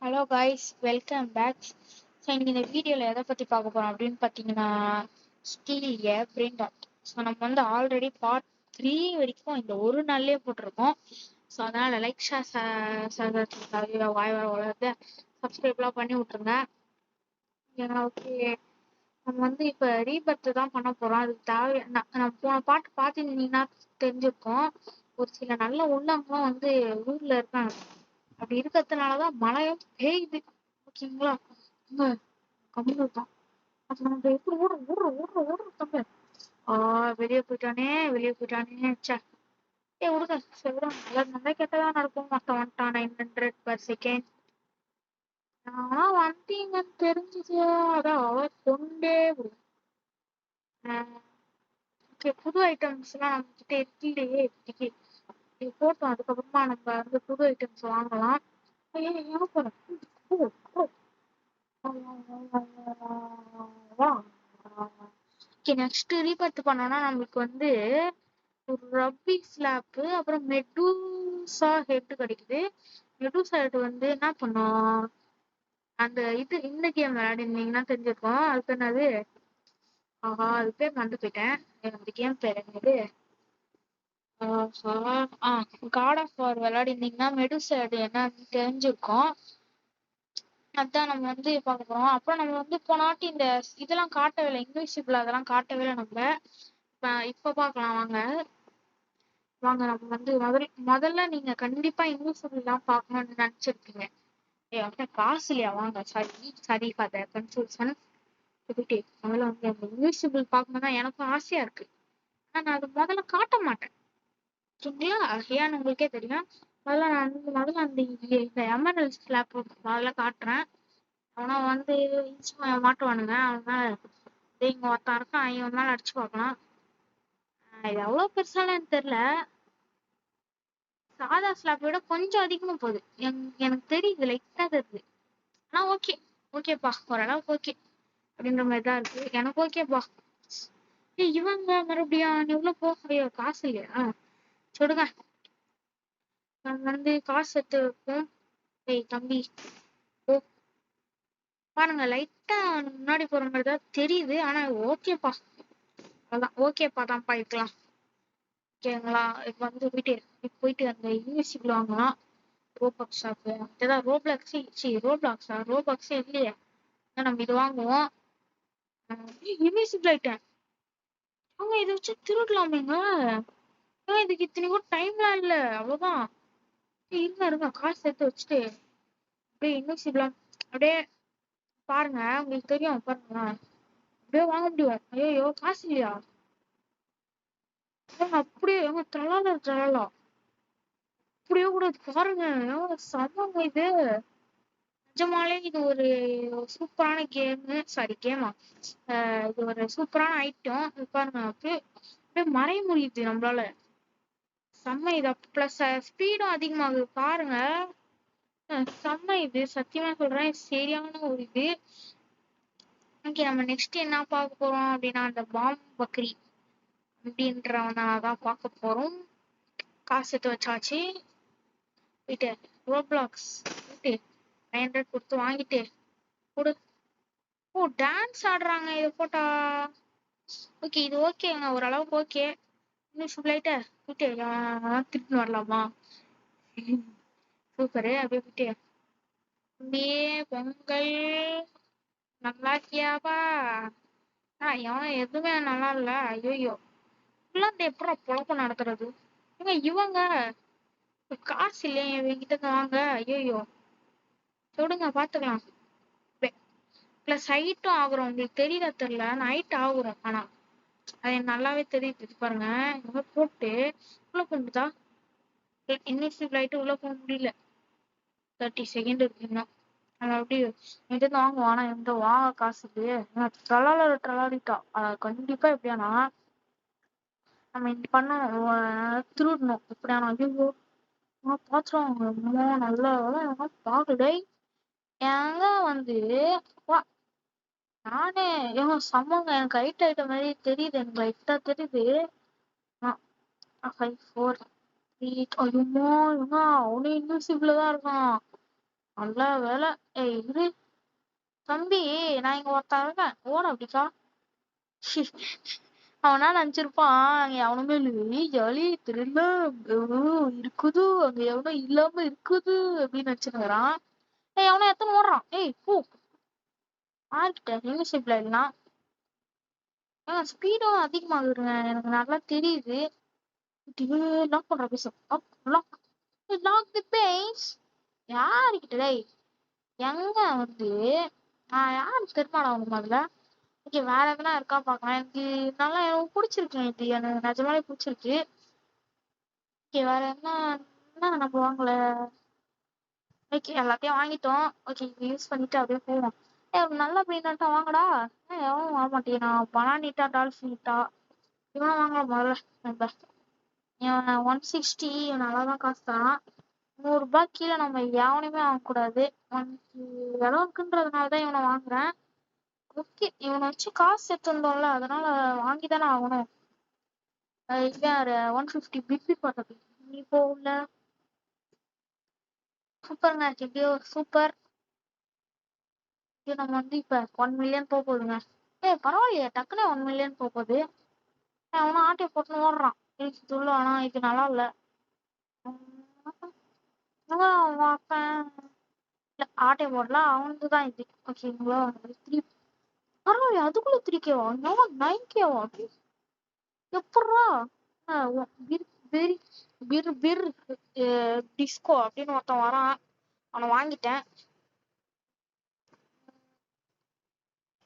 Hello guys, welcome back. So இன்னைக்கு இந்த வீடியோவில் எதை பற்றி பார்க்க போகிறோம் அப்படின்னு பார்த்தீங்கன்னா, ஸ்டீலிய பிரெயின் டாட். ஸோ நம்ம வந்து ஆல்ரெடி பார்ட் 3 வரைக்கும் இந்த ஒரு நாள்லேயே போட்டிருக்கோம். ஸோ அதனால் லைக் ஷேர் வாய் வர வளர்த்து சப்ஸ்கிரைப்லாம் பண்ணி விட்ருங்க. ஏன்னா ஓகே, நம்ம வந்து இப்போ ரீபர்த் தான் பண்ண போகிறோம். அதுக்கு தேவை நம்ம போன பாட்டு பார்த்துருந்தீங்கன்னா தெரிஞ்சிருக்கோம். ஒரு சில நல்ல உள்ளவங்களும் வந்து ஊரில் இருக்காங்க. அப்படி இருக்கிறதுனாலதான் மழையும் பெய்யுது. ஓகேங்களா? கம்மியா தான். அப்ப நம்ம எப்படி ஓடுற தம்பி. வெளியே போயிட்டானே வெளியே போயிட்டானே ச்சே. விடுங்க, சரி விடுங்க. நல்லது நல்லா கெட்டதா நடக்கும். மொத்தம் வந்துட்டான் 900 per second. ஆனா வந்தீங்கன்னு தெரிஞ்சுச்சு. அதான் அவர் கொண்டே விடும். ஓகே, புது ஐட்டம்ஸ் எல்லாம் நம்ம கிட்ட இல்லையே இப்படிக்கு. இது போட்டோம், அதுக்கப்புறமா நம்ம வந்து புது ஐட்டம்ஸ் வாங்கலாம். ஐயோ, ஏன் போறேன். ஓகே, நெக்ஸ்ட் ரீபர்த் பண்ணோம்னா நம்மளுக்கு வந்து ஒரு ரப்பி ஸ்லாப்பு, அப்புறம் மெடூசா ஹெட் கிடைக்குது. மெடூசா ஹெட் வந்து என்ன பண்ணோம், அந்த இந்த கேம் விளையாடிருந்தீங்கன்னா தெரிஞ்சிருக்கோம். அதுக்கு என்னது, அது பேர் மறந்து போயிட்டேன். அந்த கேம் பேர் என்னது, God of war விளையாடிருந்தீங்கன்னா Medusa head என்னன்னு தெரிஞ்சிருக்கோம். அதான் நம்ம வந்து பார்க்க போறோம். அப்புறம் நம்ம வந்து போனாட்டி இந்த இதெல்லாம் காட்டவே இல்லை, இன்விசிபிள் அதெல்லாம் காட்டவே இல்லை நம்ம. இப்ப பார்க்கலாம் வாங்க. வாங்க நம்ம வந்து முதல்ல நீங்க கண்டிப்பா இன்விசிபிள் எல்லாம் பார்க்கணும்னு நினைச்சிருப்பீங்க. அப்படின்னா காசு இல்லையா? வாங்க, சாரி ஃபார் த கன்ஃபியூஷன். முதல்ல வந்து அந்த இன்விசிபிள் பார்க்கணும்னா எனக்கும் ஆசையா இருக்கு. ஆனா நான் அது முதல்ல காட்ட மாட்டேன். சரிங்களா? ஏன்னு உங்களுக்கே தெரியும். முதல்ல அந்த எமரல்ஸ் ஸ்லாப் முதல்ல காட்டுறேன். அவனா வந்து மாட்டுவானுங்க. அவனால இங்க ஒருத்தன் இருக்கான், இவன் மேல அடிச்சு பார்க்கலாம். இது எவ்வளவு பெருசாலாம் தெரியல. சாதா ஸ்லாப் விட கொஞ்சம் அதிகமா போகுது. எனக்கு தெரியுது, லைட்டா தெரியுது. ஆனா ஓகே, ஓகேப்பா, ஓரளவுக்கு ஓகே அப்படின்ற மாதிரிதான் இருக்கு. எனக்கு ஓகேப்பா. இவங்க மறுபடியும் எவ்வளவு போக காசு இல்லையா? சொல்லுங்க, நம்ம வந்து காசு எடுத்து வைப்போம். தம்பி, ஓ, பாருங்க லைட்டா முன்னாடி போற மாதிரி தான் தெரியுது. ஆனா ஓகேப்பா, அதான் ஓகேப்பா தான்ப்பா இருக்கலாம். ஓகேங்களா? இப்ப வந்து போயிட்டு அந்த இன்விசிபிள் வாங்கலாம். ரோபாக்ஸ் ஷாப்பு, அதுதான் ரோபாக்ஸே இல்லையே. நம்ம இது வாங்குவோம். இன்விசிபிள் ஆயிட்டேன். அவங்க இதை வச்சு திருடலாமேங்க. இதுக்கு இத்தனைக்கும் டைம்லாம் இல்ல, அவ்வளவுதான். இருங்க காசு எடுத்து வச்சுட்டு அப்படியே இன்விசிபிளா அப்படியே பாருங்க, உங்களுக்கு தெரியும் பாருங்க. அப்படியே வாங்க முடியும். ஐயோ, காசு இல்லையா? அப்படியே தரலாம். அப்படியே கூட பாருங்க. சமங்க இது. நிஜமாலே இது ஒரு சூப்பரான கேமா. இது ஒரு சூப்பரான ஐட்டம். பாருங்க, அப்படியே மறைய முடியுது நம்மளால. செம்ம இது. பிளஸ் ஸ்பீடும் அதிகமாகுது பாருங்க. செம்ம இது, சத்தியமா சொல்றேன், சரியான ஒரு இது. ஓகே, நம்ம நெக்ஸ்ட் என்ன பார்க்க போறோம் அப்படின்னா, அந்த பாம் பக்ரி அப்படின்றவனாதான் பார்க்க போறோம். காசு எடுத்து வச்சாச்சு. போயிட்டு ரோப்ளாக்ஸ் போயிட்டு 900 கொடுத்து வாங்கிட்டு கொடு. ஓ, டான்ஸ் ஆடுறாங்க இதை போட்டா. ஓகே, இது ஓகேங்க, ஓரளவுக்கு ஓகே. இன்னும் லைட்டா விட்டு திருப்பி வரலாமா? சூப்பரு. அப்படியே விட்டு அப்படியே பொங்கல் நல்லா இருக்கியாப்பா. எவன் எதுவுமே நல்லா இல்ல. ஐயோ, இப்பெல்லாம் எப்படா பொழப்பு நடத்துறது? இவங்க காசு இல்லையா இவங்கிட்ட இருந்து வாங்க. ஐயோ, சொல்லுங்க பாத்துக்கலாம். பிளஸ் ஹைட்டும் ஆகுறோம். உங்களுக்கு தெரியல தெரியல, நான் ஹைட் ஆகுறோம். ஆனா அது எனக்கு நல்லாவே தெரியுது. பாருங்க, இவங்க போட்டு உள்ள போகுதா. இன்விசிபிள் ஆயிட்டு உள்ள போக முடியல. 30 செகண்ட் இருக்கு இன்னும். நம்ம அப்படி எங்கிட்ட வாங்குவோம். ஆனா எங்க வாங்க காசுக்கு ட்ரலாடிட்டா. கண்டிப்பா எப்படியானா நம்ம இப்படி பண்ணணும், திருடணும் எப்படியானா. ஐயோ, பாத்துருவாங்க நல்லா பாக்குடே. ஏங்க வந்து வா, நானே சமங்க எனக்கு ஹைட் ஆயிட்ட மாதிரி தெரியுது. எனக்கு லைட்டா தெரியுது. 5 4 3. ஐயோ, இவங்க அவனே இன்விசிபிள் தான் இருக்கான். நல்ல வேலை. ஏய் இரு தம்பி, நான் இங்க ஒருத்தன் இருக்கேன், ஓட அப்படிக்கா. அவனா நினைச்சிருப்பான் அங்க எவனுமே இல்லை, ஜாலி தெரியல இருக்குது, அங்க எவனும் இல்லாம இருக்குது அப்படின்னு நினைச்சுக்கிறான். ஏய் அவனை எத்தனை ஓடுறான், ஏய் பூ ஆகிட்ட இன்விசிபிள் இல்லைன்னா ஸ்பீடும் அதிகமாகுதுங்க, எனக்கு நல்லா தெரியுது. லாக் பண்ற பேச லாக் லாக் தி பேஸ். யாருக்கிட்ட டேய், எங்க வந்து யாரு தெரியுமாடா உனக்கு முதல்ல? ஓகே வேற எதுனா இருக்கா பாக்கலாம். எனக்கு நல்லா எனக்கு பிடிச்சிருக்கு, இது எனக்கு நிஜமாலே பிடிச்சிருக்கு. ஓகே வேற என்ன, என்ன நம்ம வாங்கல. ஓகே எல்லாத்தையும் வாங்கிட்டோம். ஓகே இது யூஸ் பண்ணிட்டு அப்படியே போவோம். ஒரு நல்ல பிரிண்டா வாங்கடா. எவன் வாங்க மாட்டேன், நான் பனானிட்டா டால்ஃபினிட்டா இவன் வாங்கலாம் முதல்ல. நம்ம இவன் 160 இவன் நல்லாதான் காசு தரான். 100 ரூபாய் கீழே நம்ம எவனையுமே வாங்கக்கூடாது. உனக்கு இடம் இருக்குன்றதுனாலதான் இவனை வாங்குறேன். ஓகே இவனை வச்சு காசு சேர்த்து வந்தோம்ல, அதனால வாங்கிதானே ஆகணும். இவன் 150 பிபி பார்த்தது நீ போகல. சூப்பருங்க, எப்படியோ சூப்பர். நம்ம வந்து இப்ப 1 மில்லியன் போகுதுங்க. பரவாயில்லையே டக்குனே 1 மில்லியன் போகுது. அவனும் ஆட்டையை போட்டுன்னு ஓடுறான், இது சொல்லு. ஆனா இது நல்லா இல்ல. ஆட்டையை போடலாம் அவனுக்குதான் இது. ஓகேங்களா, பரவாயில்ல அதுக்குள்ள 3K-வா, 9K-வா எப்பட்றா? டிஸ்கோ அப்படின்னு ஒருத்தன் வரான், அவனை வாங்கிட்டேன்.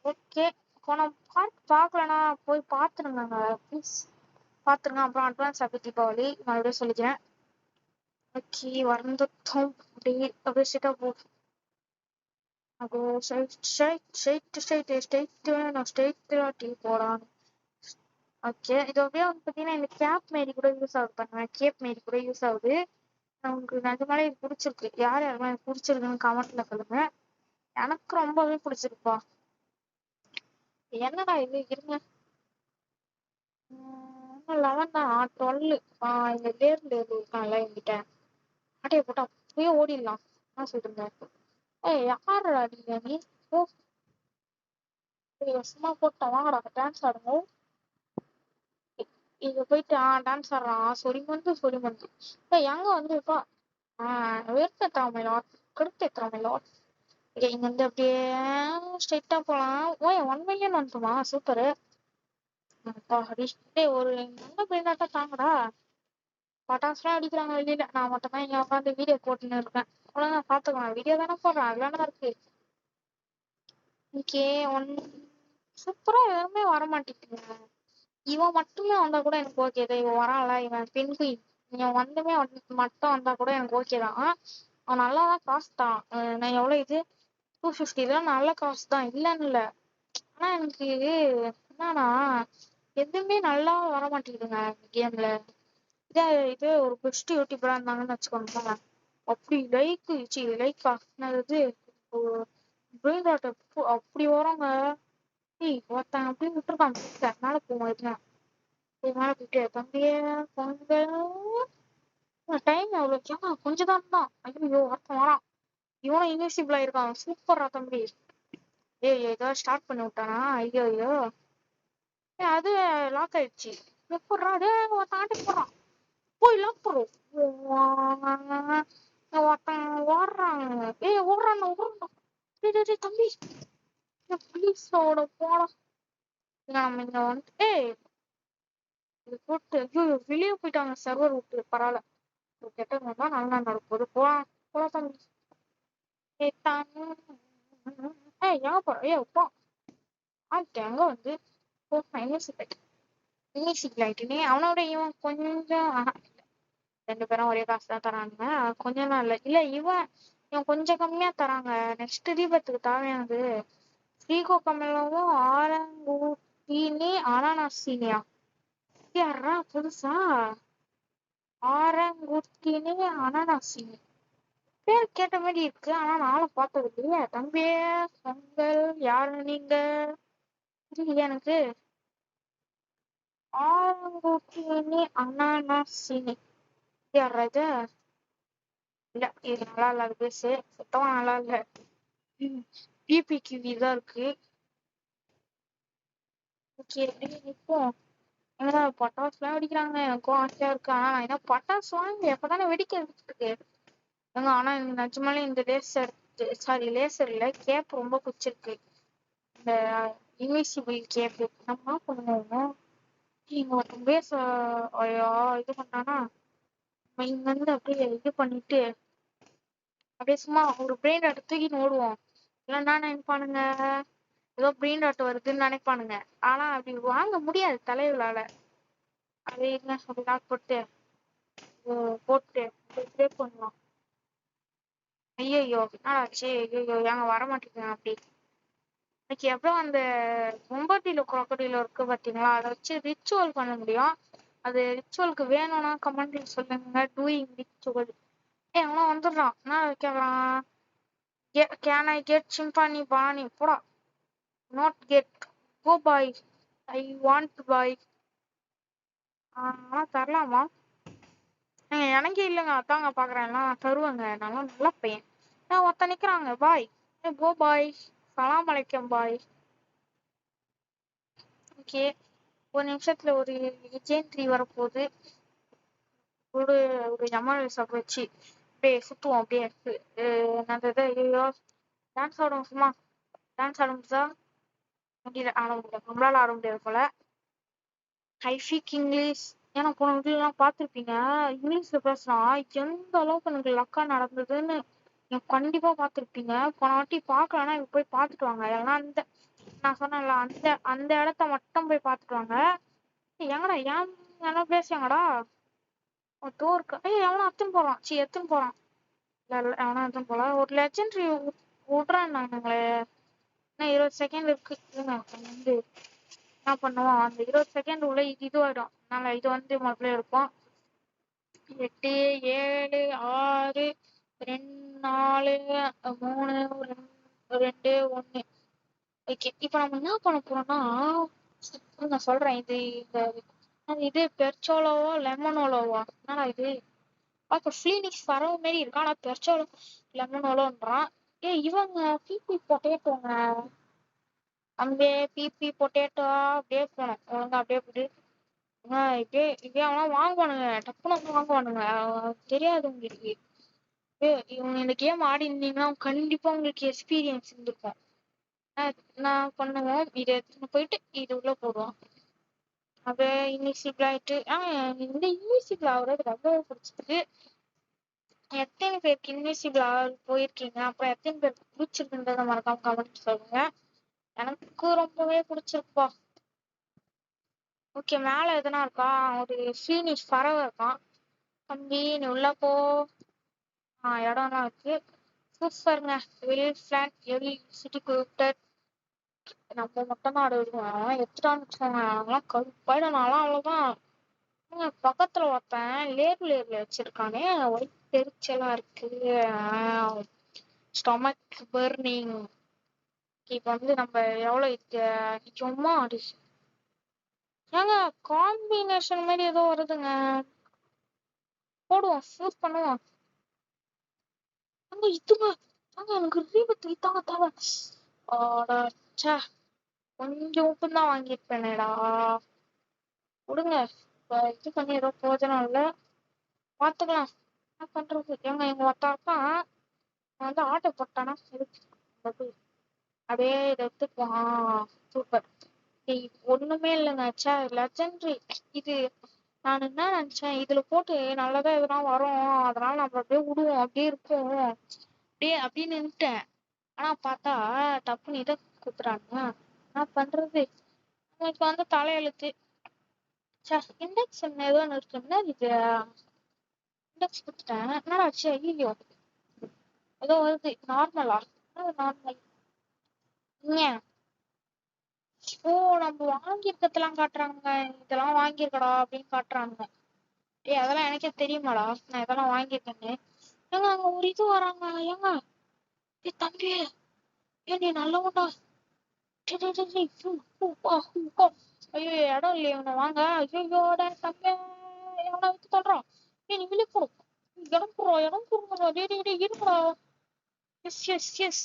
ஓகே போன பார்ட் பார்க்கலன்னா போய் பார்த்துருங்க ப்ளீஸ், பார்த்துருங்க. அப்புறம் அட்வான்ஸ் ஹாப்பி தீபாவளி மறுபடியும் சொல்லிக்கிறேன். ஓகே வந்துட்டோம். அப்படியே ஸ்ட்ரெயிட்டா போ. அப்போ ஸ்ட்ரெயிட் டீ போடான். ஓகே இது அப்படியே வந்து பார்த்தீங்கன்னா இந்த கேப் மாரி கூட யூஸ் ஆகுது பண்ணுவேன், கேப் மாரி கூட யூஸ் ஆகுது. உங்களுக்கு நிஜமாலே இது பிடிச்சிருக்கு, யார் யாருமே எனக்கு பிடிச்சிருக்குன்னு கமெண்ட்ல சொல்லுங்க. எனக்கு ரொம்பவே பிடிச்சிருப்பா. என்னடா இது இருங்க, 11 தான் 12. இந்த லேர்ல இருக்கான்ல என்கிட்ட, ஆட்டையை போட்டு அப்படியே ஓடிடலாம். என்ன சொல்றீங்க? யாருடா நீ ஓ சும்மா போட்டோம் வாங்கடா டான்ஸ் ஆடுங்க. இங்க போயிட்டு டான்ஸ் ஆடுறான் சொரிமந்து. எங்க வந்து இப்ப வெறுப்பேத்துறான் லாட், கடுப்பேத்துறான் லாட். இங்க வந்து அப்படியே ஸ்ட்ரெயிட்டா போலாம். 1 மில்லியன் வந்துமா, சூப்பரு. ஒரு நல்ல பிரிண்டாட்டா தாங்கடா. பட்டாசுலாம் அடிக்கிறாங்க வெளியில, நான் மட்டும் தான் இங்க உட்காந்து வீடியோ போட்டுன்னு இருக்கேன். அவ்வளவுதான் பாத்துக்கலாம், வீடியோ தானே போடுறேன், அதுதானே இருக்கு. ஓகே சூப்பரா எதுவுமே வர மாட்டேங்குதுங்க. இவன் மட்டுமே வந்தா கூட எனக்கு ஓகே தான், இவன் வரான்ல இவன் பெண்குயின், இவன் வந்துமே மட்டும் வந்தா கூட எனக்கு ஓகே தான். அவன் நல்லாதான் காசு தான். நான் எவ்வளவு இது 250 தான், நல்ல காசு தான் இல்லன்னு இல்ல. ஆனா எனக்கு என்னன்னா எதுவுமே நல்லா வர மாட்டேங்குதுங்க கேம்ல. இது ஒரு பெஸ்ட் யூடியூபரா இருந்தாங்கன்னு வச்சுக்கோங்களேன், அப்படி லைக்கா என்னது பிரெயின் ராட் அப்படி வராங்க. ஒருத்தன் அப்படி விட்டுருக்கான், மேல போவோம். மேல போயிட்டு தம்பியே பொங்கல் டைம் எவ்வளவு கொஞ்சம் தான். ஐயோ ஒருத்தன் வரான், இவனும் இன்விசிபிள் ஆயிருக்கான். சூப்பரா தம்பி. ஏதோ ஸ்டார்ட் பண்ணி விட்டானா, ஐயோ ஐயோ. அது லாக் ஆயிடுச்சு. எப்படா ஒருத்தன் ஆட்டி போடுறான், போய் லாக் போடுறோம். ஒருத்தன் ஓடுறாங்க, ஓடுறான் தம்பி ப்ளீஸோட போலாம். நம்ம இங்க வந்துட்டு இது போட்டு ஐயோ வெளியே போயிட்டாங்க சர்வர் விட்டு. பரவாயில்ல, கெட்டவங்க தான் நல்லா நடக்குது. போலாம் போலாம் தம்பி. ஏன் போற அப்பா எங்க வந்து இன்விசிபிள் ஆயிட்டுனே. அவனோட இவன் கொஞ்சம் 2 பேரும் ஒரே காசு தான் தராங்க, கொஞ்சம் தான் இல்ல இல்ல இவன் கொஞ்சம் கம்மியா தராங்க. நெக்ஸ்ட் தீபத்துக்கு தேவையானது ஃப்ரீகோ கமலவும் ஆரங்கூட்டினி அனானாசினியா. யாரா புதுசா ஆரங்கூட்டினி அனானாசினி பேர் கேட்ட மாதிரி இருக்கு, ஆனா நானும் பார்த்தது இல்லையே. தம்பியே பொங்கல் யாரு நீங்க தெரியலையா எனக்கு. ஆரங்கூட்டினி அனானாசினி யாரா இது? இல்ல இது நல்லா இல்லாத பேசு, சுத்தமா நல்லா இல்ல. பிபிக்யூவி தான் இருக்கு. ஓகே நிப்போம். ஏன்னா பட்டாசுலாம் வெடிக்கிறாங்க, எனக்கும் ஆசையா இருக்கு. ஆனா நான் என்ன பட்டாசு வாங்கி எப்பதானே வெடிக்கிறதுக்கு. ஏங்க ஆனா எனக்கு நிஜமாலே இந்த லேசர், சாரி லேசர் இல்ல, கேப் ரொம்ப பிடிச்சிருக்கு. இந்த இன்விசிபிள் கேப் நம்ம என்ன பண்ணுவோம், இங்க ஒருத்தன் பேச ஐயோ இது பண்ணானா, நம்ம இங்க இருந்து அப்படியே இது பண்ணிட்டு அப்படியே சும்மா ஒரு பிரெயின் டாட் தூக்கின்னு ஓடுவோம். இல்லைன்னா நினைப்பானுங்க ஏதோ பிரெயின் டாட் வருதுன்னு நினைப்பானுங்க. ஆனா அப்படி வாங்க முடியாது தலைவலால. அது என்ன அப்படி லாக் போட்டு போட்டு பிரேக் பண்ணுவான். ஐயோ என்னாச்சு, ஐயோ ஏங்க வர மாட்டேங்க அப்படி. இன்னைக்கு எவ்வளோ அந்த மும்பட்டியில குரோக்கடியில இருக்கு பாத்தீங்களா, அதை வச்சு ரிச்சுவல் பண்ண முடியும். அது ரிச்சுவலுக்கு வேணும்னா கமெண்ட்ல சொல்லுங்க. Doing ritual. அவன் வந்துடுறான். என்ன கேக்குறான், கேன் ஐ கெட் சிம்பானி பானி போடா. Not get, go boy, I want boy. ஆனா தரலாமா, எனக்கே இல்லைங்க அதாங்க பாக்குறேன். எல்லாம் தருவாங்க, நல்லா நல்ல பையன். ஒருத்த நிக்கிறாங்க பாய், கோ பாய், சலாம் அலைக்கம் பாய். ஓகே ஒரு நிமிஷத்துல ஒரு விஜயந்திரி வரப்போகுது. ஒரு ஒரு ஜமால் சாப்பிட வச்சு அப்படியே சுத்துவோம். அப்படியே என்னது ஐயோ டான்ஸ் ஆடும் சும்மா. டான்ஸ் ஆட முடியுதா, முடியல, ஆட முடியல, நம்மளால ஆட முடியாது போல. ஐ ஸ்பீக் இங்கிலீஷ். ஏன்னா போன வீடியோலாம் பார்த்துருப்பீங்க, இங்கிலீஷ்ல பேசினா எந்த அளவுக்கு எனக்கு லக்கா நடந்ததுன்னு கண்டிப்பா பார்த்துருப்பீங்க. போன வாட்டி பார்க்கலன்னா இப்ப போய் பார்த்துட்டு வாங்க. ஏன்னா அந்த நான் சொன்னேன்ல அந்த அந்த இடத்த மட்டும் போய் பார்த்துட்டு வாங்க. எங்கடா ஏன் என்ன பேசுவாங்கடா டோருக்கு. எவனா அத்துன்னு போறான், எத்துன்னு போறான். இல்ல இல்ல எவனா எத்துன்னு போல. ஒரு லெஜெண்டரி விட்றான் நாங்களே. இன்னும் 20 செகண்ட் இருக்கு. வந்து என்ன பண்ணுவோம், அந்த 20 செகண்ட் உள்ள இதுவாயிடும். அதனால இது முதல்ல இருக்கும். 8 7 6 2 4 3 2 1. ஓகே இப்ப நம்ம என்ன பண்ண போறோம்னா, நான் சொல்றேன். இது பெர்ச்சோலோவா லெமனோலோவா, என்னடா இது பார்க்க ஃபீனிக்ஸ் பறவை மாரி இருக்கா, ஆனா பெர்ச்சோலோ லெமனோலோன்றான். இவங்க பிபி பொட்டேட்டோங்க. அப்படியே பிபி பொட்டேட்டோ அப்படியே போனோம் அவங்க அப்படியே போட்டு இப்படியே இப்படியே அவனா வாங்குவானுங்க, டப்புனு வந்து வாங்குவானுங்க. தெரியாது உங்களுக்கு. இவங்க இந்த கேம் ஆடி இருந்தீங்கன்னா கண்டிப்பா உங்களுக்கு எக்ஸ்பீரியன்ஸ் இருந்திருக்கும். நான் பண்ணுவோம், இதை எடுத்துன்னு போயிட்டு இது உள்ள போடுவோம். அப்படியே இன்விசிபிள் ஆயிட்டு இந்த இன்விசிபிள் ஆகுறது ரொம்ப பிடிச்சிருக்கு. எத்தனை பேருக்கு இன்விசிபிள் போயிருக்கீங்க, அப்புறம் எத்தனை பேருக்கு பிடிச்சிருக்குன்றத மறக்காம கமெண்ட் சொல்லுங்க. எனக்கு ரொம்பவே பிடிச்சிருப்பா. ஓகே மேல எதனா இருக்கா, ஒரு ஃபீனிஷ் பறவை இருக்கான். தம்பி நீ உள்ள போ. இடம்லாம் இருக்கு சூப்பருங்க. வெளி பிளான் எலி சிட்டி கூப்பிட்டர். நம்ம மட்டும் தான் ஆடுவோம், எத்தனான்னு வச்சுக்கோங்க. அதெல்லாம் கருப்பாயிடனாலாம் அவ்வளவுதான். பக்கத்துல ஒருத்தன் லேர்ல வச்சிருக்கானே, வயிற்றெரிச்சலா இருக்கு, ஸ்டொமக் பர்னிங். இப்ப நம்ம எவ்வளவு சும்மா ஏங்க காம்பினேஷன் மாதிரி ஏதோ வருதுங்க, போடுவோம் சூஸ் பண்ணுவோம். இதுங்க எனக்கு ரீபத்து இதாங்க தேவை. கொஞ்சம் உப்பு தான் வாங்கியிருப்பேனேடா, விடுங்க. இது பண்ணி ஏதோ பிரயோஜனம் இல்லை, பார்த்துக்கலாம். என்ன பண்றது. எங்க ஒருத்தான் வந்து ஆட்டோ போட்டானா அப்படியே இதை எடுத்துக்குவான். சூப்பர். ஒண்ணுமே இல்லைங்க, லெஜெண்டரி இது. நான் என்ன நினைச்சேன், இதுல போட்டு நல்லதா எதுனா வரும், அதனால நம்ம அப்படியே விடுவோம், அப்படியே இருக்கும் அப்படியே அப்படின்னு நின்னுட்டேன். ஆனா பார்த்தா டப்புன்னு இதை குத்துறாங்க. என்ன பண்றது, இப்ப வந்து தலையெழுத்து. இண்டெக்ஸ் ஏதோ ஒன்று இருக்குன்னா இது இண்டெக்ஸ் குடுத்துட்டேன். என்னடா ஆச்சு, ஐயோ ஏதோ வருது. நார்மலா நார்மல். ஓ நம்ம வாங்கியிருக்கதெல்லாம் காட்டுறாங்க, இதெல்லாம் வாங்கியிருக்கடா அப்படின்னு காட்டுறாங்க. அதெல்லாம் எனக்கே தெரியுமாடா, நான் இதெல்லாம் வாங்கியிருக்கேன்னு. அங்க ஒரு இது வராங்க. தம்பி நீ நல்லவன்டா. ஐயோ இடம் இல்லையா இவனை வாங்க. ஐயோட தம்பி எவனா வித்து தள்ளுறான். நீ விழி போ, இடம் போடுறா இருடா. Yes yes yes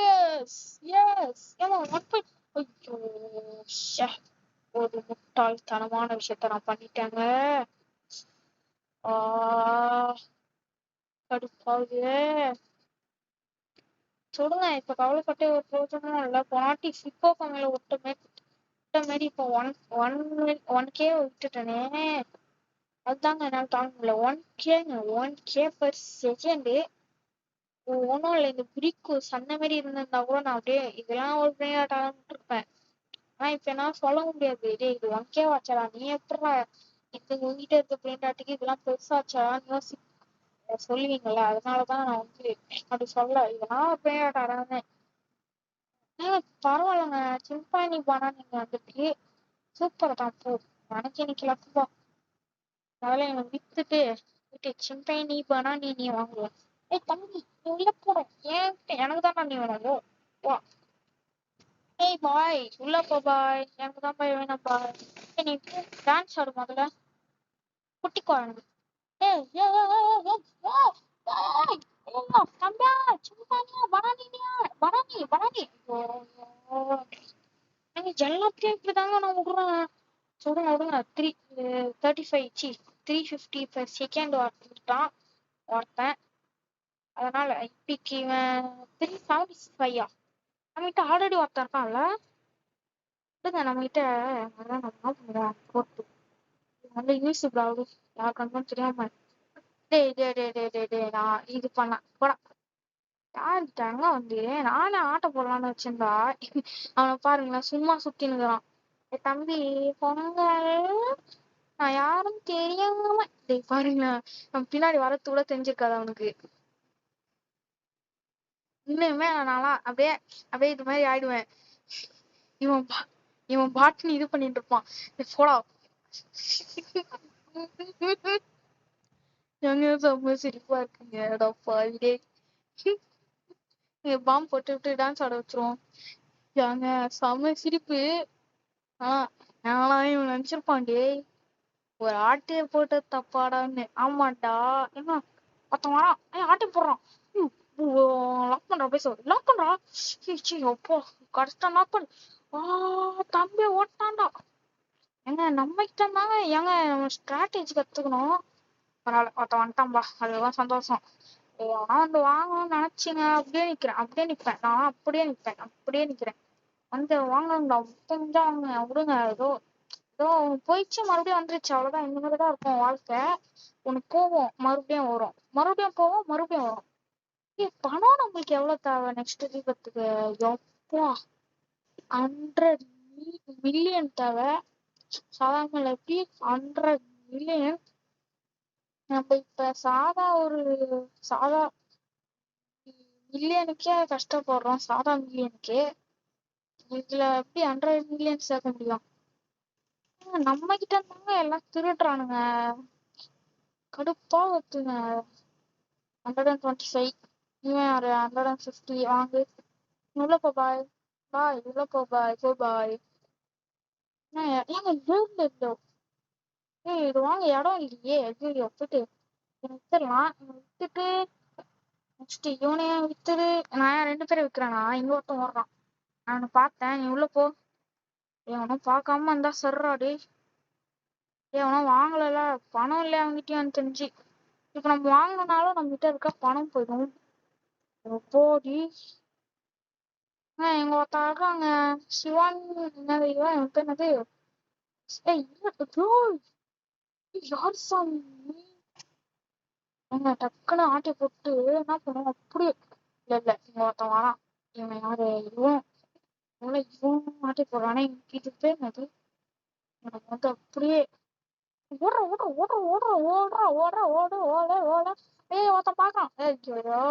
yes yes ஏமா 1 ஐயோ ஷே, ஒரு முட்டாள்தனமான விஷயத்த நான் பண்ணிட்டேங்க. ஆ கடுப்பாகுது. சொல்லுங்க, இப்ப கவலைப்பட்டு ஒரு பிரயோஜனமும் இல்ல. போனாட்டி இப்போ கம்மியில விட்ட மாரி இப்போ ஒன் 1K விட்டுட்டேனே. அதுதாங்க என்னால தாங்க முடியல. 1Kங்க, 1K பர் செகண்டு. ஒன்றும் இல்லை, இந்த பிரிக்கு சண்டை மாரி இருந்திருந்தா கூட நான் அப்படியே இதெல்லாம் ஒரு விளையாட்டாக இருப்பேன். ஆனா இப்ப என்னால சொல்ல முடியாது. டேய் இது 1K வாச்சடா, நீ எப்படா இந்த உங்ககிட்ட இருக்க பிரிண்டாட்டுக்கு இதெல்லாம் பெருசாச்சாடான்னு சொல்லுவீங்கல்ல. அதனாலதான் நான் வந்து அப்படி சொல்ல. இதெல்லாம் ஒரு விளையாட்டாடான்னு. ஏங்க பரவாயில்லைங்க, சிம்பானி பானா நீங்க வந்துட்டு சூப்பர் தான் போ. எனக்கு இன்னைக்கு லக்குப்பா. அதெல்லாம் என்னை விட்டு சிம்பைனி பானா நீ வாங்குவோம். ஏய் தம்பி, நீ உள்ள போற. ஏன் எனக்கு தானே நீ வேணும். வா. ஏய் பாய், உள்ள போ பாய். எனக்கு தான் பாய் வேணும் பாய். ஏய் நீ டான்ஸ் ஆடு முதல்ல, குட்டி குழந்தை. ஏய் ஏய் ஏய் ஏய் ஏய் ஏய் ஏய் ஏய் தம்பியா, சிம்பானியா பனானியா, பனானி. ஐயோ நீங்க எல்லாத்தையும் இப்படிதாங்க நான் விடுறேன். விடுங்க 35 சி 350 செகண்ட் வந்துட்டான் ஒருத்தன். அதனால இப்படிக்கு இவன் 375. நம்மகிட்ட ஆல்ரெடி ஒருத்தன் இருக்கான்ல. விடுங்க நம்மகிட்ட அதான் நம்ம என்ன பண்ணுவோம் போட்டு வந்து யூஸ்ஃபுல் ஆகுது. யார் கண்ணும் தெரியாம. டேய் நான் இது பண்ண போடா. யாருக்கிட்டாங்க வந்து நானே ஆட்ட போடலான்னு வச்சிருந்தா அவனை பாருங்களேன் சும்மா சுத்தினுக்குறான். தம்பி பொங்கல், நான் யாரும் தெரியாம. டேய் பாருங்களேன், நம்ம பின்னாடி வரது கூட தெரிஞ்சிருக்காது அவனுக்கு. இன்னுமே நான்லாம் அப்படியே அப்படியே இது மாதிரி ஆயிடுவேன். இவன் இவன் பாட்டுன்னு இது பண்ணிட்டு இருப்பான். போடா. எங்க செம்ம சிரிப்பா இருக்குங்க. எடப்பா இதே பாம்பு போட்டு விட்டு டான்ஸ் ஆட வச்சிருவோம். ஏங்க செம்ம சிரிப்பு. நானா இவன் நினைச்சிருப்பான், டேய் ஒரு ஆட்டைய போட்டு தப்பாடான்னு. ஆமாண்டா. ஏங்க ஒருத்தன் வரான், ஆட்டை போடுறான். லாக் பண்றா, பேச லாக் பண்றா. சீ அப்போ கரெக்டா லாக் பண்ணு. தம்பி ஓட்டான்டா. ஏங்க நம்ம கிட்ட இருந்தாங்க. ஏங்க நம்ம ஸ்ட்ராட்டஜி கத்துக்கணும். பரவாயில்ல, ஒருத்தன் வந்துட்டான்பா, அதுதான் சந்தோஷம். ஆனா வந்து வாங்கணும்னு நினைச்சீங்க அப்படியே நிப்பேன் நான். அப்படியே நிக்கிறேன். வந்து வாங்கணும்டா, முடிஞ்சா வாங்க விடுங்க. ஏதோ ஏதோ போயிடுச்சு, மறுபடியும் வந்துருச்சு, அவ்வளவுதான். இந்த மாதிரிதான் இருக்கும் வாழ்க்கை. உனக்கு போவோம், மறுபடியும் வரும், மறுபடியும் போவோம், மறுபடியும் வரும். பணம் நம்மளுக்கு எவ்வளவு தேவை நெக்ஸ்ட் தீபத்துக்கு? எப்பா 100 மில்லியன் தேவை. சாதாரண எப்படி 100 மில்லியன்? நம்ம இப்ப சாதா மில்லியனுக்கே கஷ்டப்படுறோம். சாதா மில்லியனுக்கே இதுல எப்படி 100 மில்லியன் சேர்க்க முடியும்? நம்ம கிட்ட இருந்தாங்க எல்லாம் திருடுறானுங்க. கடுப்பா ஒத்துங்க. 125. இவன் யாரு 150? வாங்கு. உள்ள போ பாய். உள்ள போ பாய். பாய். ஏங்க இல்ல. ஏய் இது வாங்க இடம் இல்லையே. ஐயோ போயிட்டு வித்துடலாம். வித்துட்டு நெக்ஸ்ட் இவனையும் வித்துடு. நான் 2 பேரை விக்கிறேனா? இன்னொருத்தன் ஓடுறான், நான் பார்த்தேன். நீ உள்ள போ. எவனும் பார்க்காம இருந்தா சொல்றாடி. எவனும் வாங்கல, பணம் இல்லையா அவங்ககிட்டயும் தெரிஞ்சு. இப்ப நம்ம வாங்கினாலும் நம்ம கிட்ட இருக்க பணம் போயிடும். போடி. எங்க ஒருத்தன் இருக்காங்க, சிவானி. என்னது இவன் பேர் என்னது? ஏய் யார் சாமி? ஏங்க டக்குன்னு ஆட்டை போட்டு என்ன பண்ணுவோம் அப்படியே. இல்ல இங்க ஒருத்தன் வரான். இவன் யாரு? இவன் ஆட்டை போடுறானே. இது பேர் என்னது? எனக்கு வந்து அப்படியே ஓடுற. ஏய் ஒருத்தன் பாக்கான். ஐயோ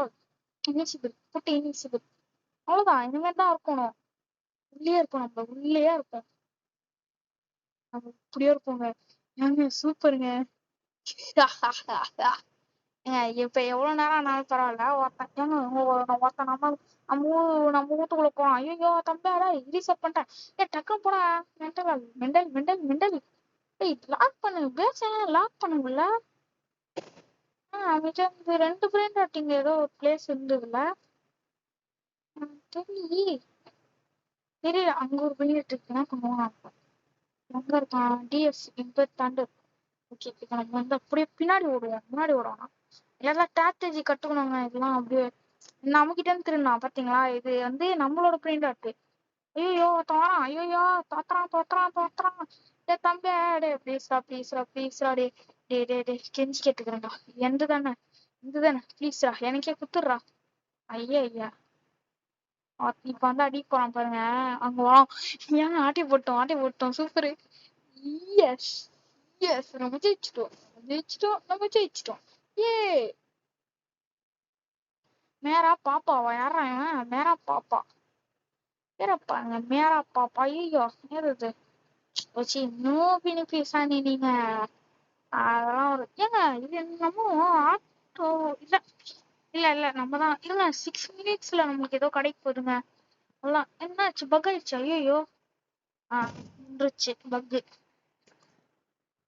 இனிசிபிள் புட்டு இனிசிபிள். அவ்வளவுதான், இந்த மாதிரி தான் இருக்கணும். உள்ளே இருக்கும், நம்ம உள்ளேயே இருப்போம். நம்ம இப்படியே இருப்போங்க. ஏங்க சூப்பருங்க. இப்ப எவ்வளவு நேரம் ஆனாலும் பரவாயில்ல. ஒருத்தன் நம்ம வீட்டுக்குள்ள போறான். ஐயோ தம்பியாடா ரீசெட் பண்ணிட்டேன். டக்குனு போடா. மெண்டல். ஏய் லாக் பண்ணு, பேச லாக் பண்ணுங்கல்ல. அவங்ககிட்ட இந்த 2 பிரைன் ராட் இங்க ஏதோ ஒரு பிளேஸ் இருந்ததுல தெரியல. தெரியல அங்க ஒரு பிரைன் ராட் இருக்குன்னா பண்ணுவான். எங்க இருக்கான்? டிஎஸ் இப்ப தாண்டு. ஓகே, இப்ப நம்ம வந்து அப்படியே பின்னாடி ஓடுவோம், முன்னாடி ஓடுவோம். எல்லாம் ஸ்ட்ராட்டஜி கத்துக்கணுங்க இதெல்லாம். அப்படியே நம்ம கிட்ட இருந்து திருநா பாத்தீங்களா? இது வந்து நம்மளோட பிரைன் ராட். ஐயோ தோறான், ஐயோ தோத்துறான். டே தம்பி, டே ப்ளீஸ்ரா டே. டே கெஞ்சி கேட்டுக்கிறேன்டா. எந்த தானே இந்த தானே ப்ளீஸ்ரா, எனக்கே குத்துடுறா. ஐயா இப்ப வந்து அடி போறான் பாருங்க. அங்க வரோம். ஏன் ஆட்டி போட்டோம் சூப்பரு. எஸ் எஸ், நம்ம ஜெயிச்சிட்டோம். ஏ மேரா பாப்பாவா? யாரா இவன்? மேரா பாப்பா பேரப்பாங்க. மேரா பாப்பா. ஐயோ நேருது வச்சு இன்னும் பினிஃபிஸா நீங்க. அதெல்லாம் ஒரு ஏங்க இது என்னமோ ஆட்டோ இல்ல. இல்ல நம்ம தான் இருங்க. 6 மினிட்ஸ்ல நம்மளுக்கு ஏதோ கிடைக்க போகுதுங்க. அதெல்லாம் என்னாச்சு? பக் ஆயிடுச்சு. ஐயோ நின்றுச்சு பக்கு.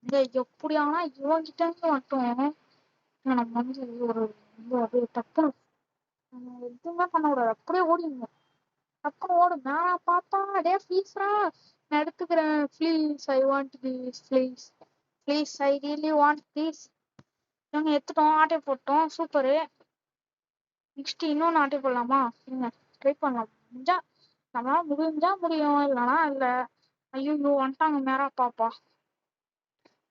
இந்த எப்படியானா இவங்கிட்ட இருந்து மட்டும் நம்ம வந்து ஒரு அப்படியே டக்குனு நம்ம எதுவுமே பண்ண கூடாது. அப்படியே ஓடிடணும். டக்குனு ஓடு. மேரா பாப்பா டே ப்ளீஸ்ரா, நான் எடுத்துக்கிறேன். Please I want this. Please I really want this. நாங்க எடுத்துட்டோம், ஆட்டை போட்டோம். சூப்பரு. நெக்ஸ்ட் இன்னொன்னு ஆட்டை போடலாமா? இருங்க ட்ரை பண்ணலாம். முடிஞ்சா நம்மளால முடிஞ்சா முடியும், இல்லைனா இல்ல. ஐயோ வந்துட்டாங்க மேரா பாப்பா.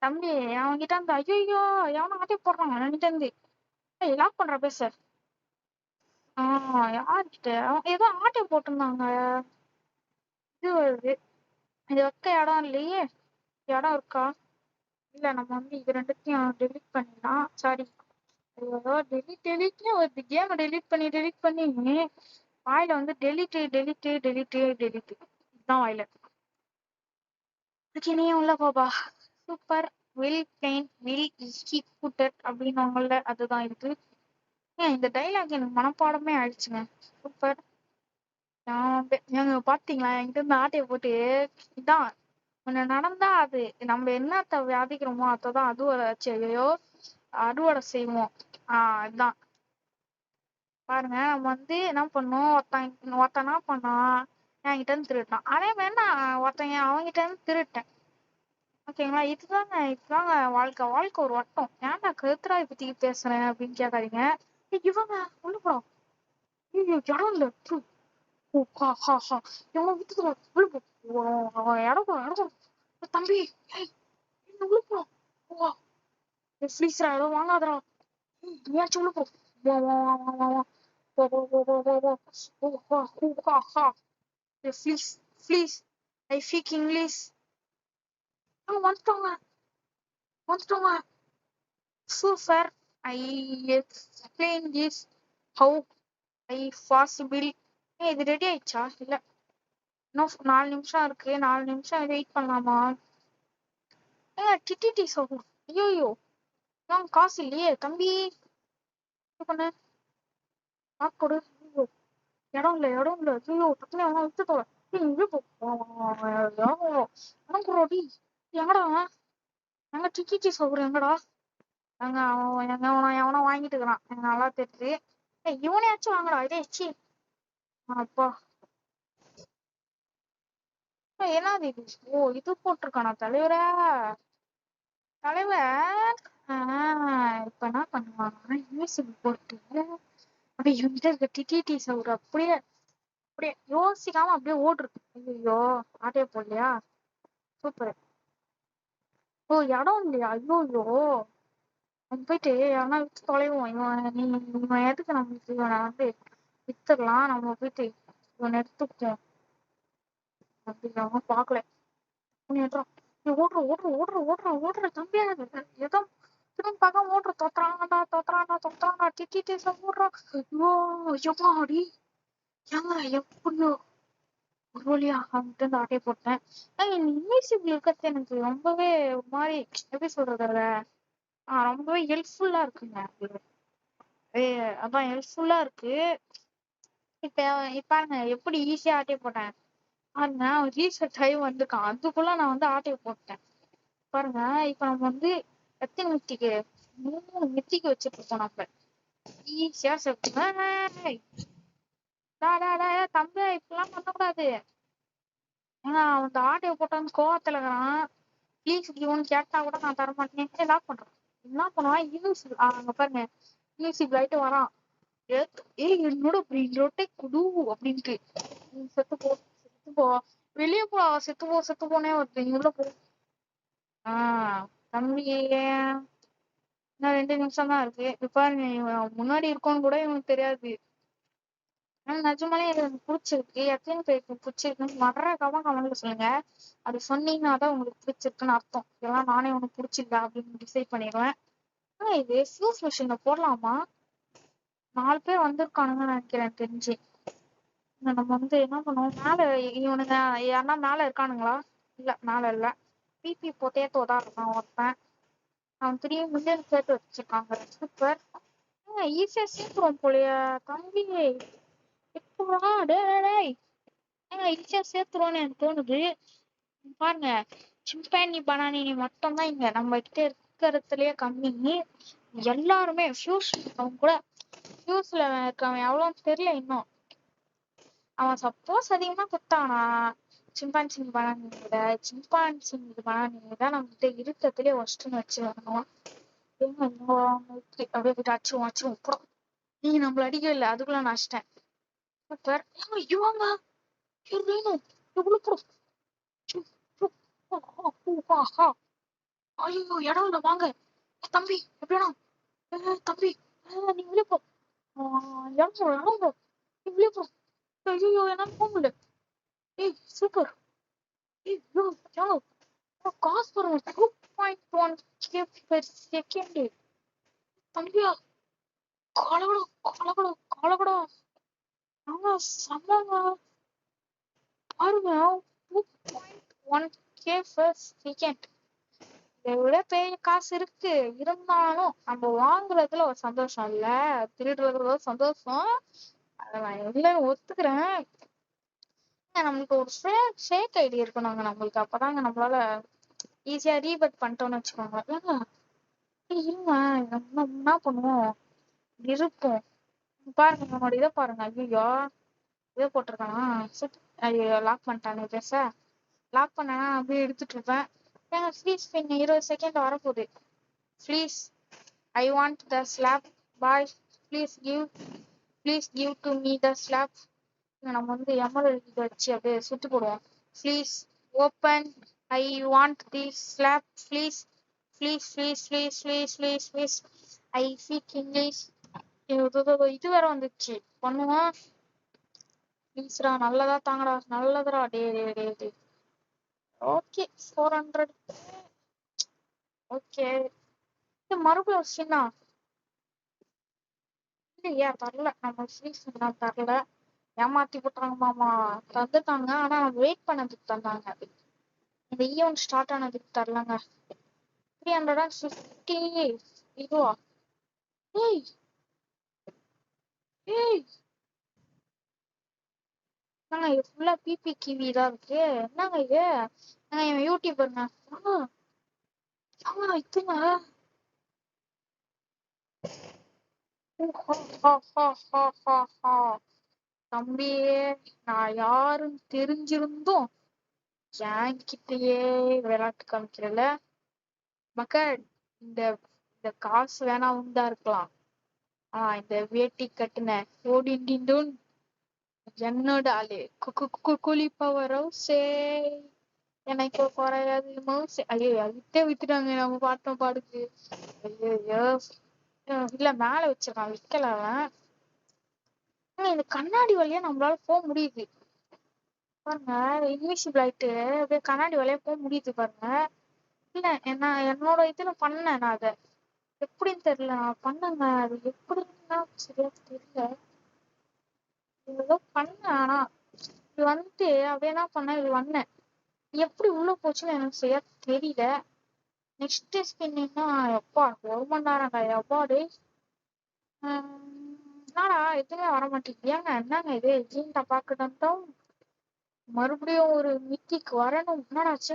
தம்பி அவன்கிட்ட இருந்து ஐயோ எவனா ஆட்டை போடுறான் என்கிட்ட இருந்து. லாக் பண்ற பேச. யார்கிட்ட? அவன் ஏதோ ஆட்டை போட்டிருந்தாங்க. இது வருது. இது வைக்க இடம் இல்லையே. இடம் இருக்கா? இல்ல நம்ம வந்து இது ரெண்டுத்தையும் டெலிட் பண்ணிடலாம். சாரி. ஐயோ டெலிட்னே வருது. கேமை டெலிட் பண்ணி வாயில வந்து டெலிட் இதுதான் வாயில. ஓகே, நீ உள்ள போப்பா. சூப்பர். வில் எக்ஸிக்யூட்டட் அப்படின்னுவாங்கல்ல, அதுதான் இது. இந்த டைலாக் எனக்கு மனப்பாடமே ஆயிடுச்சுங்க. சூப்பர். ஏங்க பாத்தீங்களா என்கிட்ட இருந்து ஆட்டையை போட்டு. இதான் ஒண்ணு நடந்தா அது நம்ம என்னத்த வியாதிக்கிறோமோ அதான் அறுவடை செய்யோ அறுவடை செய்வோம். இதுதான் பாருங்க. நம்ம வந்து என்ன பண்ணோம், ஒருத்தன் என்ன பண்ணான், என்கிட்ட இருந்து திருட்டான். அதே மாதிரி நான் அவங்கிட்ட இருந்து திருட்டேன். ஓகேங்களா? இதுதாங்க வாழ்க்கை ஒரு வட்டம். ஏன்டா கருத்துராய் பத்தி பேசுறேன் அப்படின்னு கேட்காதீங்க. இவங்க உள்ள போறோம். இடம் இல்ல. எவ்வளவு வித்துட்டு உள்ள போ. இடம் தம்பி. உள்ள போ. ப்ளீஸ்ரா இடம் வாங்காதடா. நீயாச்சும் உள்ள போ. வா வா வா வா வா வா. போ போ போ போ போ போ. Please please I speak English. வந்துட்டோங்க. Super. I explain this how I possible. இது ரெடி ஆயிடுச்சா? இல்ல இன்னும் 4 நிமிஷம் இருக்கு. 4 நிமிஷம் வெயிட் பண்ணலாமா? டிடிடி சோகு. ஐயோ காசு இல்லையே தம்பி. என்ன பண்ண? கொடு. இடம் இல்ல. ஐயோ டக்குனு அவன் விட்டு தோற. டி எங்கடா எங்க டிடிடி சோகுற எங்கடா? எவனோ வாங்கிட்டு இருக்கிறான். எனக்கு நல்லா தெரியுது. இவனையாச்சும் வாங்கடா. இதே சி அப்பா. என்னது இது? இது போட்டிருக்கானா தலைவரா? தலைவர் இப்ப என்ன பண்ணுவாங்க? யூஎஸ்பி போட்டு அப்படியே என்கிட்ட இருக்க டிடிடி சவுர் அப்படியே அப்படியே யோசிக்காம அப்படியே ஓடுறது. ஐயோ ஆட்டையே போடலையா? சூப்பர். இடம் இல்லையா? ஐயோ நம்ம போயிட்டு ஆனா வித்து தொலைவோம். இவன் எதுக்கு நம்மளுக்கு? இவனை வந்து வித்துடலாம். நம்ம போயிட்டு இவனை எடுத்துப்போம். அப்படி அவங்க பாக்கல. ஓடுற தம்பியா. ஏதோ திரும்ப பார்க்க ஓடுற. தோத்துறான்டா. திட்டிட்டு ஓடுறான். ஐயோ எப்பாடி ஏங்க எப்படியோ ஒரு வழியா அவன்கிட்ட இருந்து ஆட்டையை போட்டேன். இன்விசிபிள் இருக்கிறது எனக்கு ரொம்பவே ஒரு மாதிரி எப்படி சொல்றதுல ரொம்பவே ஹெல்ப்ஃபுல்லா இருக்குங்க. அதான் ஹெல்ப்ஃபுல்லா இருக்கு. இப்ப பாருங்க எப்படி ஈஸியா ஆட்டையை போட்டேன் பாருங்க. ரீசெட் டைம் வந்துருக்கான். அதுக்குள்ள நான் வந்து ஆட்டையை போட்டேன் பாருங்க. இப்ப நம்ம வந்து எத்தனை நிமிஷத்துக்கு 3 மித்திக்கு வச்சுட்டு இருக்கோம் நம்ம. ஈஸியா செப்பேன். தம்பி இப்பெல்லாம் பண்ணக்கூடாது. ஏன்னா அந்த ஆடியோ போட்டான்னு கோவத்துல இருக்கிறான். ப்ளீஸ் கிவ்னு கேட்டா கூட நான் தர மாட்டேன். லாக் பண்றேன். என்ன பண்ணுவான் யூஸ் அங்க பாருங்க யூசிப் லைட்டு வரான். ஏய் என்னோட பிரெயின் ரோட்டை குடு அப்படின்ட்டு செத்து போ செத்து போ வெளியே போ செத்து போ செத்து போனே வருது உள்ள போ. தம்பி இன்னும் 2 நிமிஷம் தான் இருக்கு. இப்ப முன்னாடி இருக்கோன்னு கூட இவனுக்கு தெரியாது. நிஜமாலே எனக்கு பிடிச்சிருக்கு. எத்தனை பேருக்கு பிடிச்சிருக்குன்னு மறக்காம கமெண்ட்ல சொல்லுங்க. அது சொன்னீங்கன்னா தான் உங்களுக்கு பிடிச்சிருக்குன்னு அர்த்தம். இதெல்லாம் நானே உனக்கு பிடிச்சிருக்கா அப்படின்னு டிசைட் பண்ணிடுவேன். இது ஃபியூஸ் மிஷின்ல போடலாமா? 4 பேர் வந்திருக்கானுங்கன்னு நினைக்கிறேன் தெரிஞ்சு. நம்ம என்ன பண்ணுவோம் மேல இவனுங்க யாருன்னா மேல இருக்கானுங்களா? இல்ல மேல இல்ல. பிபி பொட்டேட்டோ தான் இருக்கான் ஒருத்தன். அவன் 3 மில்லியன் சேர்த்து வச்சிருக்காங்க. சூப்பர். ஈஸியா சீக்கிரம் போலிய தம்பி. எப்படா டேய் ஈஸியா சேர்த்துருவோன்னு எனக்கு தோணுது. பாருங்க சிம்பானி பனானி மட்டும்தான் இங்க நம்ம கிட்ட இருக்கிறதுலயே கம்மி. எல்லாருமே ஃபியூஸ் அவன் கூட ஃபியூஸ்ல இருக்கவன் எவ்வளோன்னு தெரியல இன்னும். அவன் சப்போஸ் அதிகமா குத்தானா சிம்பான்சி பனானியோட சிம்பான்சி பனானி தான் நம்ம கிட்ட இருக்கிறதுலயே ஒஸ்ட்னு வச்சு வரணும். அப்படியே போயிட்டு அச்சுவோம் அப்புறம் நீ நம்மள அடிக்கவே இல்லை அதுக்குள்ள நான் அடிச்சிட்டேன். சூப்பர். இவங்க வேணும் எவ்வளவு ஐயோ இடம் இல்ல வாங்க தம்பி எப்படினா தம்பி நீ வெளியே போ. இடம் நீ வெளியே போ. ஐயோ என்னால போக முடியல. ஏய் சூப்பர். ஏய் காசு பாருங்க 2.1 per second. தம்பியா கலகடம் ஆமா செம்மங்க. பாருங்க 2.1K per second. இதை விட பெரிய காசு இருக்கு. இருந்தாலும் நம்ம வாங்குறதுல ஒரு சந்தோஷம் இல்ல திருடுறதுல ஒரு சந்தோஷம். அதை நான் இல்லைன்னு ஒத்துக்கிறேன். நம்மளுக்கு ஒரு ஃபேக் ஐடி இருக்கணுங்க நம்மளுக்கு. அப்பதாங்க நம்மளால ஈஸியா ரீபட் பண்ணிட்டோம்னு வச்சுக்கோங்க. இருங்க நம்ம என்ன பண்ணுவோம் இருப்போம். பாருங்க நம்மளோட இதை பாருங்க. ஐயோ இதை போட்டிருக்கானா ஐயோ லாக் பண்ணிட்டானே பேச. லாக் பண்ணனா அப்படியே எடுத்துட்டு இருப்பேன். ஏங்க ப்ளீஸ் 20 செகண்ட் வரப்போகுது. Please I want the slab bye. Please give to me the slab. நம்ம எமரல்ட் இதை வச்சு அப்படியே சுட்டு போடுவோம். Please open I want the slab please please please please please please please I speak English. இது வேற வந்துச்சு பண்ணுவோம். ப்ளீஸ்ரா நல்லதா தாங்கடா நல்லதரா டே. ஓகே 400. ஓகே மறுபடியும் ஒரு சின்ன இல்லையா தரல. நம்ம ஸ்வீட்ஸ் தரல. ஏமாத்தி போட்டாங்க மாமா. தந்துட்டாங்க ஆனா நம்ம வெயிட் பண்ணதுக்கு தந்தாங்க. இந்த ஈவென்ட் ஸ்டார்ட் ஆனதுக்கு தரலங்க. 350 இதுவா? ஏய் என்னங்க இது ஃபுல்லா பிபி கிவி தான் இருக்கு. என்னங்க இது? இவன் யூடியூபருங்க. இதுங்க தம்பியே நான் யாருன்னு தெரிஞ்சிருந்தும் என்கிட்டயே விளையாட்டு காமிக்கிறல மக்கள். இந்த இந்த காசு வேணா உண்டா இருக்கலாம். இந்த வேட்டி கட்டுன ஓடிண்டின் என்னோட ஆளு குளிப்பவரோ சே எனக்கு குறையாது மவுசே. ஐயோ வித்துட்டாங்க நம்ம பாட்டோம் பாடுக்கு. ஐயோ இல்ல மேல வச்சிருக்கான் விக்கல அவன். இந்த கண்ணாடி வழியா நம்மளால போக முடியுது பாருங்க. இன்விசிபிள் ஆயிட்டு அப்படியே கண்ணாடி வழியா போக முடியுது பாருங்க. இல்ல என்னோட இதுல பண்ணேன் நான் அதை எப்படின்னு தெரியல. நான் பண்ணேங்க அது எப்படின்னா சரியா தெரியல. ஏதோ பண்ணேன் ஆனா இது அப்படியே என்ன பண்ணேன் இது வந்தேன். எப்படி உள்ள போச்சுன்னு எனக்கு சரியா தெரியல. நெக்ஸ்ட் ஸ்பின்னா எப்பா 1 மணி நேரம்டா எப்பாடு. என்னடா எதுவுமே வர மாட்டேங்குது. என்னங்க இது ஜீன்டா பாக்கட்டும் மறுபடியும் ஒரு மித்திக்கு வரணும். என்னடாச்சு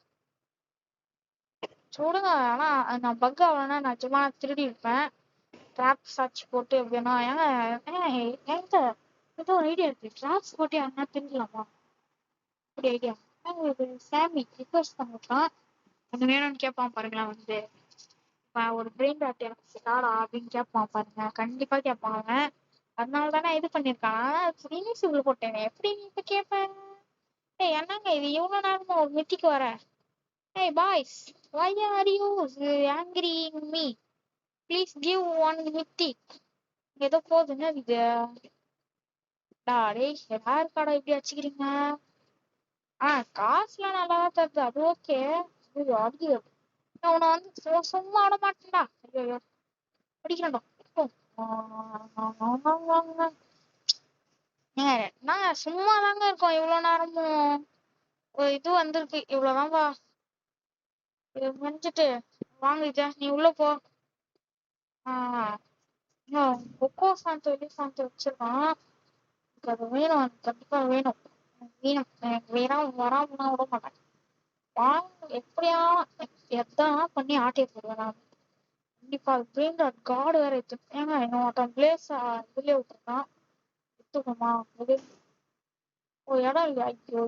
சொல்லுங்க. ஆனா நான் பக் ஆகலன்னா நான் சும்மா திருடி இருப்பேன். டிராப் சாட்சி போட்டு எப்படின்னா ஏங்க எங்க ஏதோ ஒரு ஐடியா இருக்கு. டிராப்ஸ் போட்டு யாருன்னா திருடலாமா? ஒரு ஐடியா. இது சாமி ரிக்வஸ்ட் பண்ணிருக்கான். அது வேணும்னு கேட்பான் பாருங்களேன் வந்து. ஒரு பிரெயின் டாட் எனக்கு தாடா அப்படின்னு கேட்பான் பாருங்க. கண்டிப்பா கேட்பான் அவன். அதனால தானே இது பண்ணிருக்கான். இனிசிபிள் போட்டேனே எப்படி நீ இப்ப கேட்ப? ஏய் என்னங்க இது இவ்வளவு நேரமா ஒரு மித்திக்கு வர? ஏய் boys, why are you angry me? Please give one mythic. ஏதோ போகுதுங்க இது. டேய் யாருக்காடா இப்படி வச்சுக்கிறீங்க? காசுலாம் நல்லாதான் தருது, அது ஓகே. ஐயோ அடிக்கிறது. நான் உன்னை வந்து சும்மா விட மாட்டேன்டா. ஐயோ அடிக்கிறேன்டா. நாங்க சும்மா தாங்க இருக்கோம் இவ்வளவு நேரமும். ஒரு இது வந்திருக்கு இவ்வளவுதான்பா. இது முடிஞ்சிட்டு வாங்க இதா நீ உள்ள போ. கொக்கோ சாந்து வெளி சாந்து வச்சிருக்கான். எனக்கு அது வேணும், எனக்கு கண்டிப்பா வேணும். வேணும் எனக்கு வராம விட மாட்டேன். எப்படியா எதான் பண்ணி ஆட்டே போடுவேன் நான். கண்டிப்பா பிரெயின் டாட் கார்டு வேற எடுத்து ஏங்க இன்னும் பிளேஸ் இதுலயே விட்டுருக்கான். எடுத்துக்கோமா ஒரு இடம் இல்லையா? ஐயோ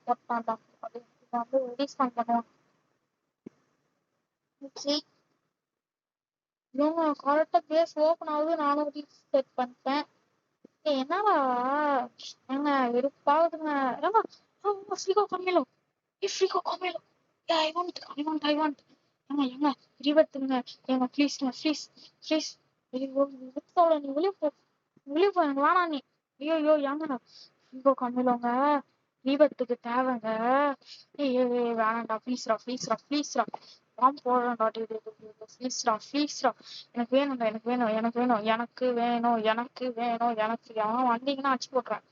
போட்டான்டா. அது வந்து ரிலீஸ் பண்ணுவோம். இவங்க கரெக்டா பிளேஸ் ஓப்பன் ஆகுது, நானும் ரீல்ஸ் செட் பண்ணிட்டேன். என்னடா ஏங்க வெறுப்பாகுதுங்க. ஏங்க ஃப்ரீகோ கம்மியலோ ஃப்ரீகோ கம்மியலோ ஐ வாண்ட் ஏங்க இருபத்துங்க. ஏங்க ப்ளீஸ்ங்க ப்ளீஸ். ஐயோ வித்தோட நீ வெளியே போ எனக்கு வேணாம் நீ. ஐயோ ஏங்க ஃப்ரீகோ கம்மியலோங்க தீபத்துக்கு தேவைங்க. வேணாம்டா ப்ளீஸ்ரா வாம் போடுறேன்டா. ப்ளீஸ்ரா எனக்கு வேணும்டா. எனக்கு எவன் வந்தீங்கன்னா அடிச்சு போட்டுறேன்.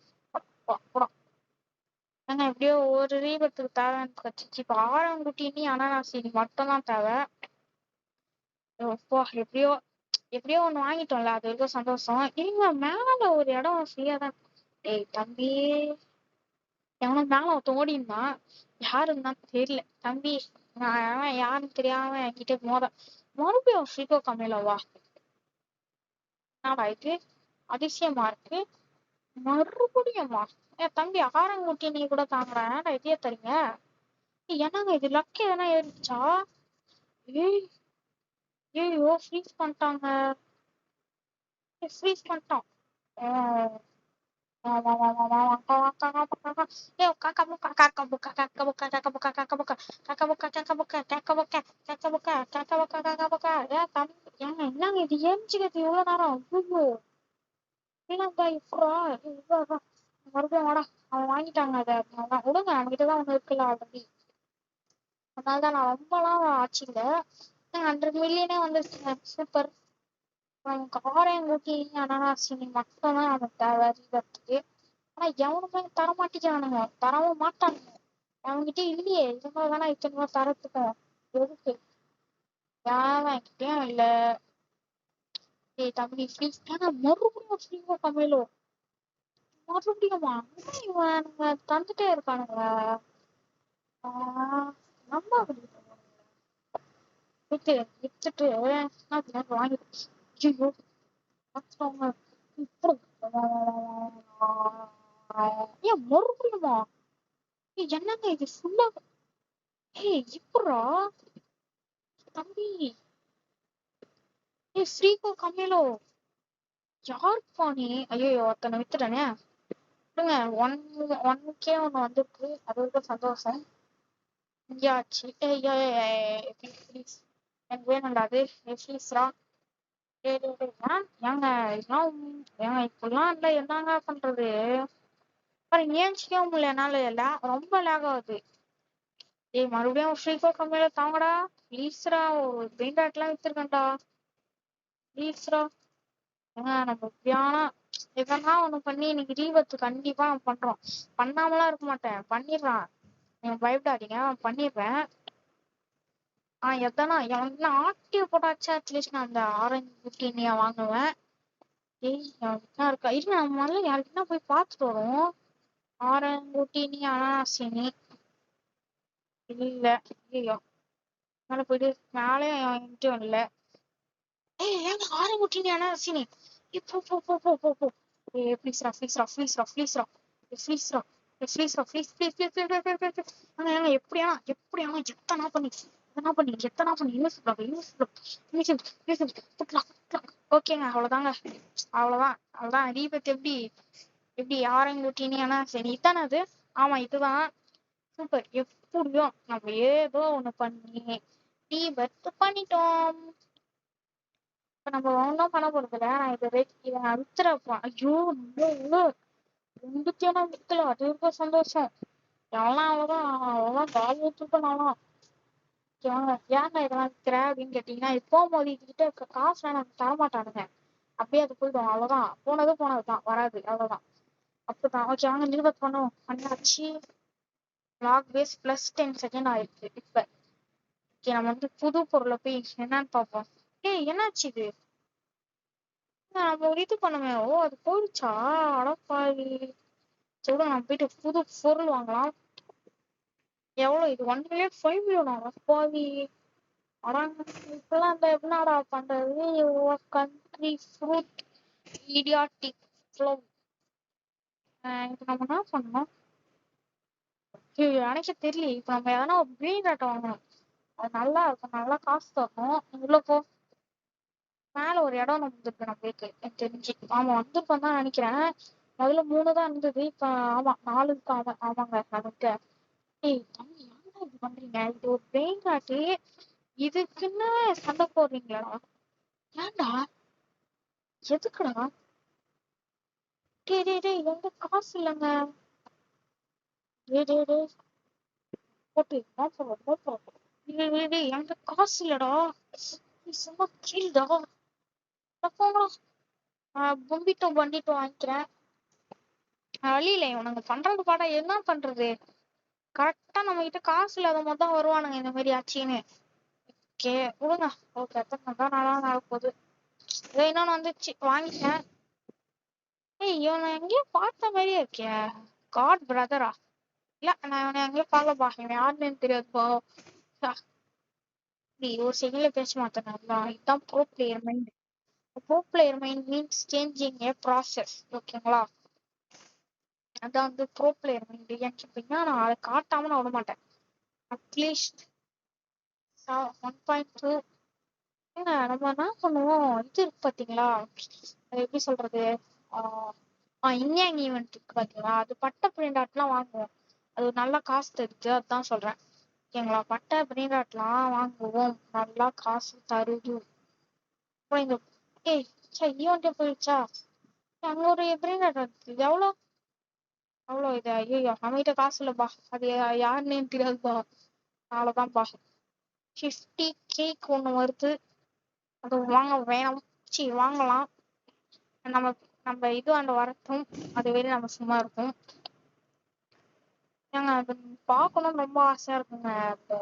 ஏங்க எப்படியோ ஒரு தீபத்துக்கு தேவைன்னு கட்சிச்சு. இப்ப ஆரங்குட்டி நீ அனானாசி மட்டும் தான் தேவை. எப்படியோ ஒண்ணு வாங்கிட்டோம்ல, அது வரைக்கும் சந்தோஷம். இல்ல மேல ஒரு இடம் ஃப்ரீயா தான். ஏய் தம்பி, எவனும் மேல ஒருத்தன் ஓடி இருந்தான். யாருன்னு தெரியல தம்பி. நான் யாருன்னு தெரியாம என்கிட்ட மறுபடியும் ஃப்ரீகோ கம்மியிலவா? என்னடா இது அதிசயமா இருக்கு. மறுபடியுமா? ஏன் தம்பி ஆரங்குட்டி நீ கூட தாங்குறேன் இதையே தரீங்க? என்னங்க இது லக்கி எதனா ஏறிச்சா? ஏய் ஐயோ ஃப்ரீஸ் பண்ணிட்டாங்க. ஃப்ரீஸ் பண்ணிட்டான். என்னங்க இது ஏஞ்சுக்கிறது இவ்வளவு நேரம்? ஐயோ இல்லங்கா மறுபடியும் வாடா. அவன் வாங்கிட்டாங்க அதை. விடுங்க அவன்கிட்டதான் ஒண்ணு இருக்குல்ல ஆல்ரெடி. அதனாலதான் நான் ரொம்பலாம் ஆச்சு இல்ல. 100 மில்லியனே வந்துருச்சுங்க. சூப்பர். காரையும் அனானாசி மட்டும்தான் நமக்கு தேவை தீபத்துக்கு. ஆனா எவனுமே தர மாட்டேங்கிறானுங்க, தரவும் மாட்டானுங்க. அவன்கிட்ட இல்லையே, இருந்தா தானே இத்தனை தரத்துக்கும். எதுக்கு என்கிட்டயும் இல்ல. ஏய் தம்பி ப்ளீஸ். ஏன்னா மறுபடியும் ஃப்ரீகோ கம்மியிலோ மறுபடியுமா? இவனுங்க தந்துட்டே இருக்கானுங்க. நம்ம வித்துட்டு வாங்கிட்டு ஐயோ ஏன் மறுபடியுமா? என்னங்க இது ஃபுல்லா? இப்படா தம்பி? ஃப்ரீகோ கம்மியலோ யாருப்பா நீ? ஐயோ ஒருத்தனை வித்துட்டானே. விடுங்க. 1K ஒண்ணு வந்துருக்கு, அது வரைக்கும் சந்தோஷம். இங்கேயாச்சு. ப்ளீஸ் எனக்கு வேணும்டா அது. ப்ளீஸ்ரா. ஏங்க இதெல்லாம் ஏங்க இப்படிலாம் இல்ல. என்னங்க பண்றது? அப்புறம் ஏஞ்சிக்கவும் முடியல என்னால. ரொம்ப லேக் ஆகுது. மறுபடியும் ஃப்ரீகோ கம்மியில தாங்கடா ப்ளீஸ்ரா. ஒரு பெயிண்ட் ஆட்லாம் வித்துருக்கேன்டா ப்ளீஸ்ரா. நம்ம எப்படியானா எதனா ஒண்ணு பண்ணி இன்னைக்கு தீபத்து கண்டிப்பா நான் பண்றோம். பண்ணாமலாம் இருக்க மாட்டேன், பண்ணிடுறான். நீங்க பயப்படாதீங்க, பண்ணிடுறேன். எதனா எனக்கு ஆக்டிவ் போட்டாச்சா அட்லீஸ்ட் நான் அந்த ஆரஞ்சு பிப்டினியா வாங்குவேன். இருக்கா இரு, நம்ம முதல்ல யாருக்குன்னா போய் பார்த்துட்டு வரும். ஆரஞ்சு ஊட்டினி அனாசினி இல்ல. ஐயோ மேல போயிட்டு மேலே என்கிட்ட இல்ல. ஏய் ஏங்க ஆரம்பிட்டீங்கன்னா சீனி இப்போ போ போ போ போ போ. ஏய் ப்ளீஸ்ரா ப்ளீஸ்ரா ப்ளீஸ்ரா ப்ளீஸ்ரா ப்ளீஸ்ரா ப்ளீஸ்ரா ப்ளீஸ் ப்ளீஸ் ப்ளீஸ் ப்ளீஸ் ஏங்க எப்படியானா எப்படியானா எத்தனா பண்ணி யூஸ் ஓகேங்க அவ்வளவுதாங்க. அவ்வளவுதான் தீபத் எப்படி எப்படி ஆரம்பிட்டீங்கன்னா சரி இதானே அது. ஆமா இதுதான். சூப்பர். எப்படியோ நம்ம ஏதோ ஒண்ணு பண்ணி தீபத் பண்ணிட்டோம். இப்ப நம்ம ஒண்ணும் பண்ண போறது இல்ல. நான் இதை அழுத்துறப்பா ஐயோ ரெண்டுத்தையும் நான் விக்கல. அது இருக்க சந்தோஷம். எவனா அவ்வளவுதான் கால் வச்சிருப்பேன் நானும். ஏங்க இதெல்லாம் விக்கிற அப்படின்னு கேட்டீங்கன்னா இது போகும்போது இதுகிட்ட இருக்க காசு எனக்கு தரமாட்டானுங்க. அப்படியே அது போயிடும். அவ்வளவுதான். போனதுதான் வராது. அவ்வளவுதான். அப்படிதான். ஓகே வாங்க நிருபத் பண்ணுவோம். பண்ணாச்சு. லாக் பேஸ் பிளஸ் 10 செகண்ட் ஆயிடுச்சு இப்ப. ஓகே நம்ம புது பொருளை போய் என்னன்னு பார்ப்போம். ஏய் என்னாச்சு இது. நம்ம ஒரு இது பண்ணுமே. ஓ அது போயிடுச்சா. அடப்பாவி. சொல்லுங்க நம்ம போயிட்டு புது பொருள் வாங்கலாம். எவ்வளவு இது 1 million 5 million அடப்பாவி. அடாங்க இப்பெல்லாம் அந்த என்னடா பண்றது. Country fruit idiotic flow. இப்ப நம்ம என்ன பண்ணணும். எனக்கே தெரியல. இப்ப நம்ம எதனா ஒரு கிரீன் ஆட்டை வாங்கணும். அது நல்லா இருக்கும். நல்லா காசு தரணும். உள்ள போ. மேல ஒரு இடம் வந்துருக்கு நம்மளுக்கு எனக்கு தெரிஞ்சு. ஆமா வந்திருக்கோம் தான் நினைக்கிறேன். முதல்ல 3 தான் இருந்தது. இப்ப ஆமா 4 இருக்கு. ஆமாங்க நமக்கு. ஏய் தம்பி ஏன்டா இது பண்றீங்க. இது ஒரு பெயின் ஆட்டு. இதுக்குன்னு சண்டை போடுறீங்களா. ஏன்டா எதுக்குடா. டேய் எங்க காசு இல்லைங்க. டேய் போட்டு போட்டு என்கிட்ட காசு இல்லடா. நீ சும்மா கீழ்டா. போங்கடா. பும்பிட்டோம் பண்ணிட்டோம் வாங்கிக்கிறேன். வழியில இவனுங்க பண்றது பாடா என்ன பண்றது. கரெக்டா நம்ம கிட்ட காசு இல்லாத மாதிரி தான் வருவானுங்க இந்த மாதிரி ஆச்சுன்னு. ஓகே விடுங்க. ஓகே எத்தனை தான் நல்லா நடப்போகுது. இதோ இன்னொன்னு வந்துச்சு வாங்கிட்டேன். ஏய் இவனை எங்கேயோ பார்த்த மாதிரியே இருக்கே. காட் பிரதரா. இல்ல நான் இவனை எங்கேயோ பார்க்கலப்பா. இவன் யாருன்னு தெரியாதுப்பா. ஒரு செகண்ட்ல பேச மாட்டேன். இதுதான் bro player mind. Bro player mind means changing ஏ ப்ராசஸ். ஓகேங்களா. அதான் ப்ரோ பிளேயர் மைண்ட். ஏன்னு கேட்டீங்கன்னா நான் அதை காட்டாம நான் விட மாட்டேன். அட்லீஸ்ட் 1.2 நம்ம என்ன பண்ணுவோம். இது இருக்கு பாத்தீங்களா. அது எப்படி சொல்றது. இந்தியன் ஈவெண்ட் இருக்கு பாத்தீங்களா. அது பட்ட பிரிண்ட் ஆட்லாம் வாங்குவோம். அது நல்ல காசு தருது. அதுதான் சொல்றேன். ஓகேங்களா. பட்ட பிரிண்ட் ஆட்லாம் வாங்குவோம். நல்லா காசு தருது. அப்புறம் இந்த ஏய் ஈவெண்ட்டே போயிடுச்சா. அங்க ஒரு பிரிண்ட் ஆட் இருக்கு. எவ்வளோ இது. ஐயோ நம்மகிட்ட காசு இல்லப்பா. அது யாருன்னே தெரியாதுப்பா. அவ்வளவுதான்ப்பா. 50 கேக் ஒண்ணு வருது. அது வாங்க வேணும். வாங்கலாம். நம்ம நம்ம இது ஆண்டு வரட்டும். அது வரையும் நம்ம சும்மா இருக்கும். ஏங்க அது பார்க்கணும் ரொம்ப ஆசையா இருக்குங்க. அந்த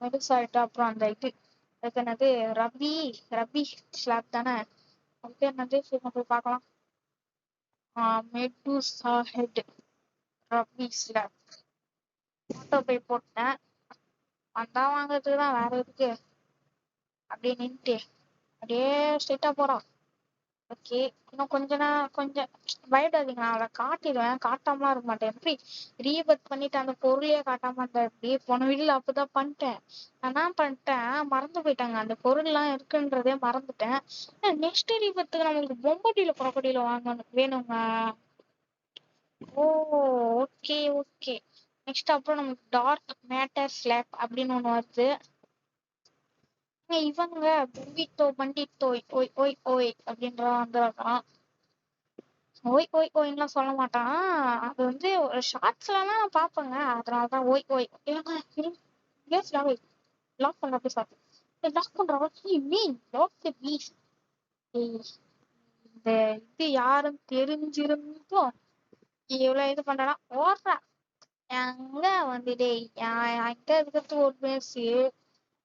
மெடுசாயிட்டு அப்புறம் அந்த இது அதுக்கு என்னது ரபி ஸ்லாப் தானே. அதுக்கு என்னது சரி போய் பார்க்கலாம். மெடுசா ஹெட் ரபி ஸ்லாப் ஆட்டோ போய் போட்டேன். வந்தா வாங்குறதுக்கு தான் வேற எதுக்கு. அப்படியே நின்றுட்டு அப்படியே ஸ்ட்ரெயிட்டா போறான். ஓகே இன்னும் கொஞ்சம் பயப்படாதீங்க. நான் அவளை காட்டிடுவேன். காட்டாமலாம் இருக்க மாட்டேன். எப்படி ரீபத் பண்ணிட்டு அந்த பொருளையே காட்டாம இருந்தேன். அப்படியே போன வீட்டுல அப்பதான் பண்ணிட்டேன். நான் என்ன பண்ணிட்டேன் மறந்து போயிட்டாங்க. அந்த பொருள் எல்லாம் இருக்குன்றதே மறந்துட்டேன். நெக்ஸ்ட் ரீபத்துக்கு நம்மளுக்கு பொம்பட்டியில ப்ராப்பர்ட்டியில வாங்கணும் வேணுங்க. ஓ ஓகே நெக்ஸ்ட் அப்புறம் நமக்கு டார்க் மேட்டர் ஸ்லாப் அப்படின்னு ஒண்ணு வருது. இவங்க பண்டிட்டோ ஓய் ஓய் ஓய் அப்படின்ற வந்துருக்கான். ஓய்லாம் சொல்ல மாட்டான். அது ஒரு ஷார்ட்ஸ்லாம் நான் பாப்பேங்க. அதனாலதான் ஓய் ஏங்க லாக் பண்ற போய் சாப்பிட்டு லாக் பண்றவா மீன் லாக் தி ப்ளீஸ். இந்த இது யாரும் தெரிஞ்சிருந்தோம். இவ்வளவு இது பண்றா ஓடுறா. எங்க டேய் என்கிட்ட இருக்கிறது ஒரு பேசி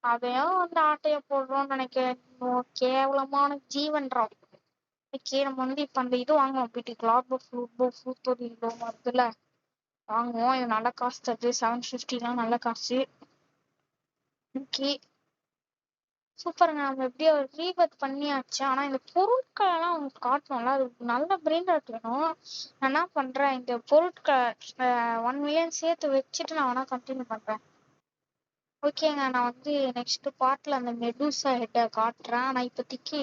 அதையும் ஆட்டைய போடுறோம்னு நினைக்கிறேன். கேவலமான ஜீவன்றா. ஓகே நம்ம இப்ப அந்த இது வாங்குவோம். வீட்டுக்கு வருதுல வாங்குவோம். இது நல்ல காசு தருது. 750 நல்ல காசு. ஓகே சூப்பருங்க. நம்ம எப்படியோ ஒரு ரீபர்த் பண்ணியாச்சு. ஆனா இந்த பொருட்கள் எல்லாம் உங்களுக்கு காட்டணும்ல. அது நல்ல பிரெயின் ராட் வேணும். நான் என்ன பண்றேன், இந்த பொருட்கள் 1 மில்லியன் சேர்த்து வச்சுட்டு நான் வேணா கண்டினியூ பண்றேன். ஓகேங்க. நான் வந்து நெக்ஸ்ட் பார்ட்ல அந்த மெடூசா ஹெட்டை காட்டுறேன். ஆனா இப்போதைக்கு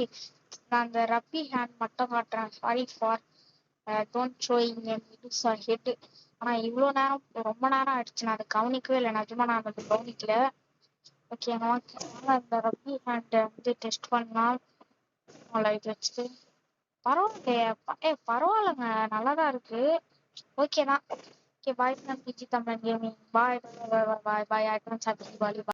நான் அந்த ரப்பி ஹேண்ட் மட்டும் காட்டுறேன். Sorry for don't showing Medusa head. ஆனா இவ்வளோ நேரம் ரொம்ப நேரம் ஆயிடுச்சு. நான் அதை கவனிக்கவே இல்லை. நிஜமா நான் அதை கவனிக்கல. ஓகேங்க. அந்த ரப்பி ஹேண்டை வந்து டெஸ்ட் பண்ணலாம். லைட் வச்சுட்டு பரவாயில்லையே. பரவாயில்லைங்க. நல்லாதான் இருக்கு. ஓகே தான். Okay bye from PG Tamil gaming. Bye bye bye bye. Advance happy Deepavali.